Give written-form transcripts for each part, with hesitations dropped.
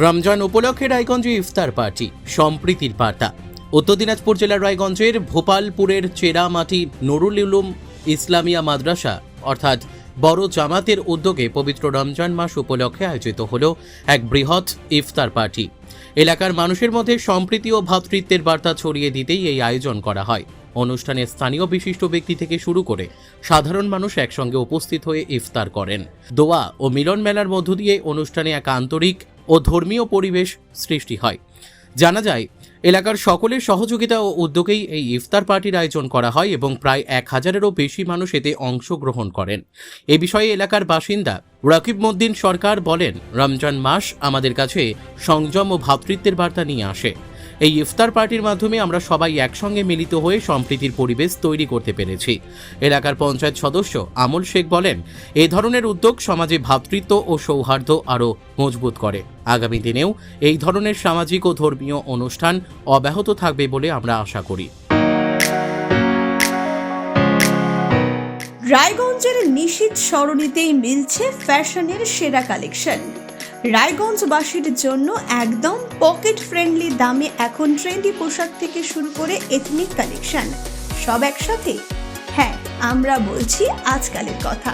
রমজান উপলক্ষে রায়গঞ্জে ইফতার পার্টি, সম্প্রীতির বার্তা। উত্তর দিনাজপুর জেলার রায়গঞ্জের ভোপালপুরের চেরামাটি নুরুল উলুম ইসলামিয়া মাদ্রাসা অর্থাৎ বড় জামাতের উদ্যোগে পবিত্র রমজান মাস উপলক্ষে আয়োজিত হল এক বৃহৎ ইফতার পার্টি। এলাকার মানুষের মধ্যে সম্প্রীতি ও ভ্রাতৃত্বের বার্তা ছড়িয়ে দিতেই এই আয়োজন করা হয়। অনুষ্ঠানে স্থানীয় বিশিষ্ট ব্যক্তি থেকে শুরু করে সাধারণ মানুষ একসঙ্গে উপস্থিত হয়ে ইফতার করেন। দোয়া ও মিলন মেলার মধ্য দিয়ে অনুষ্ঠানে এক আন্তরিক ও ধর্মীয় পরিবেশ সৃষ্টি হয়। জানা যায়, এলাকার সকলের সহযোগিতা ও উদ্যোগেই এই ইফতার পার্টির আয়োজন করা হয় এবং প্রায় 1000-এরও বেশি মানুষ এতে অংশগ্রহণ করেন। এ বিষয়ে এলাকার বাসিন্দা রাকিব উদ্দিন সরকার বলেন, রমজান মাস আমাদের কাছে সংযম ও ভ্রাতৃত্বের বার্তা নিয়ে আসে। এই ইফতার পার্টির মাধ্যমে আমরা সবাই একসঙ্গে মিলিত হয়ে সম্প্রীতির পরিবেশ তৈরি করতে পেরেছি। এলাকার পঞ্চায়েত সদস্য আমল শেখ বলেন, এই ধরনের উদ্যোগ সমাজে ভ্রাতৃত্ব ও সৌহার্দ্য আরও মজবুত করে। আগামী দিনেও এই ধরনের সামাজিক ও ধর্মীয় অনুষ্ঠান অব্যাহত থাকবে বলে আমরা আশা করি। রায়গঞ্জের নিশীথ সরণিতেই মিলছে ফ্যাশনের সেরা কালেকশন। রায়গঞ্জবাসীর জন্য একদম পকেট ফ্রেন্ডলি দামে এখন ট্রেন্ডি পোশাক থেকে শুরু করে এথনিক কালেকশন সব একসাথে। হ্যাঁ, আমরা বলছি আজকালের কথা।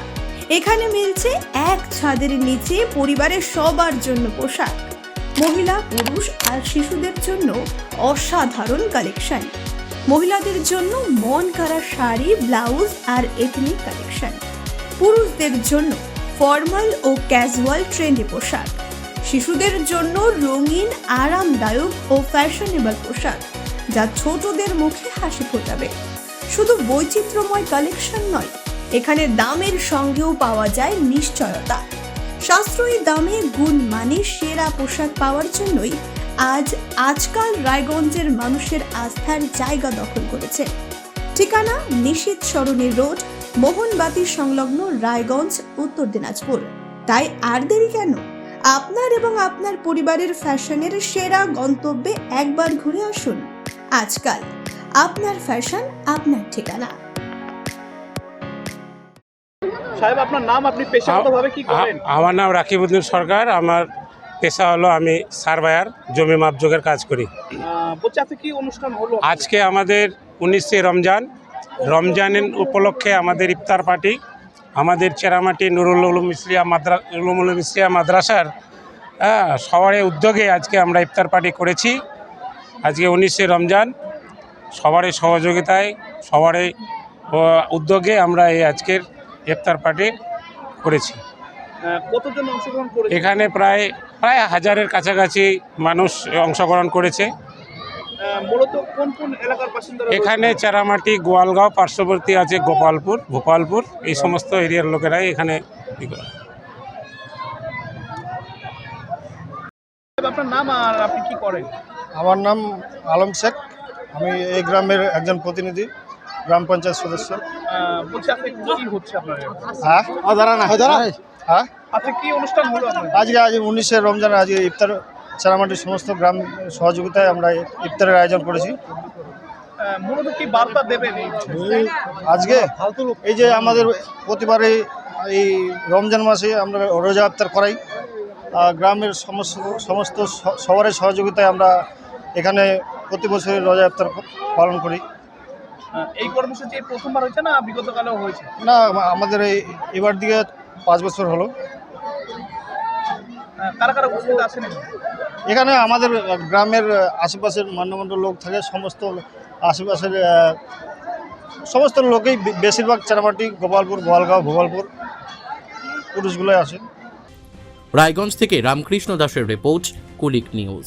এখানে মিলছে এক ছাদের নিচে পরিবারের সবার জন্য পোশাক, মহিলা, পুরুষ আর শিশুদের জন্য অসাধারণ কালেকশন। মহিলাদের জন্য মন কাড়া শাড়ি, ব্লাউজ আর এথনিক কালেকশন। পুরুষদের জন্য ফর্মাল ও ক্যাজুয়াল ট্রেন্ডি পোশাক। শিশুদের জন্য রঙিন, আরামদায়ক ও ফ্যাশনেবল পোশাক, যা ছোটদের মুখে হাসি ফোটাবে। শুধু বৈচিত্র্যময় কালেকশন নয়, এখানে দামের সঙ্গেও পাওয়া যায় নিশ্চয়তা। সাশ্রয়ী দামে গুণমানে সেরা পোশাক পাওয়ার জন্যই আজকাল রায়গঞ্জের মানুষের আস্থার জায়গা দখল করেছে। ঠিকানা নিশীথ সরণি রোড, মোহনবাতি সংলগ্ন, রায়গঞ্জ, উত্তর দিনাজপুর। তাই আর দেরি কেন? আপনার এবং আপনার পরিবারের ফ্যাশনের সেরা গন্তব্যে একবার ঘুরে আসুন। আজকাল আপনার ফ্যাশন, আপনার ঠিকানা। সাহেব, আপনার নাম, আপনি পেশাগতভাবে কি করেন? আমার নাম রাকিব উদ্দিন সরকার। আমার পেশা হলো আমি সার্ভায়ার, জমি মাপযোগের কাজ করি। বলছি, আজকে কি অনুষ্ঠান হলো? আজকে আমাদের 19শে রমজানের উপলক্ষে আমাদের ইফতার পার্টি আমাদের চেরামাটি নুরুল উলুম ইসলামিয়া মাদ্রাসার সবার উদ্যোগে আজকে আমরা ইফতার পার্টি করেছি। আজকে 19শে রমজান, সবারই সহযোগিতায়, সবারই উদ্যোগে আমরা এই আজকের ইফতার পার্টি করেছি। কতজন অংশগ্রহণ করেছে? এখানে প্রায় 1000-এর কাছাকাছি মানুষ অংশগ্রহণ করেছে। মূলত কোন কোন এলাকার বাসিন্দা? এখানে চেরামাটি, গোয়ালগাঁও, পার্শ্ববর্তী আছে ভোপালপুর, এই সমস্ত এরিয়ার লোকেরাই এখানে। আপনার নাম আর আপনি কি করেন? আমার নাম আলম শেখ। আমি এই গ্রামের একজন প্রতিনিধি, গ্রাম পঞ্চায়েত সদস্য। বলছি, আজকে কি হচ্ছে আপনার? হ্যাঁ, আজকে কি অনুষ্ঠান হলো আপনার? আজকে 19শে রমজান আজকে ইফতার চেরামাটির সমস্ত গ্রাম সহযোগিতায় আমরা ইফতারের আয়োজন করেছি। মূলত কি বার্তা দেবেন আজকে? এই যে আমাদের প্রতিবারই এই রমজান মাসে আমরা রোজা ইফতার করাই, গ্রামের সমস্ত সবারই সহযোগিতায় আমরা এখানে প্রতি বছরই রোজা ইফতার পালন করি। এই কর্মসূচি প্রথমবার হয়েছে না বিগত কালেও হয়েছে? না, আমাদের এবার দিকে 5 বছর হলো। কারা কারা উপস্থিত আছেন এখানে? আমাদের গ্রামের আশেপাশের মান্যগণ্য লোক থাকে, সমস্ত আশেপাশের সমস্ত লোকেই, বেশিরভাগ চেরামাটি, গোপালপুর, গোয়ালগাঁও, ভোপালপুর পুরুষগুলোই আসে। রায়গঞ্জ থেকে রামকৃষ্ণ দাসের রিপোর্ট, কুলিক নিউজ।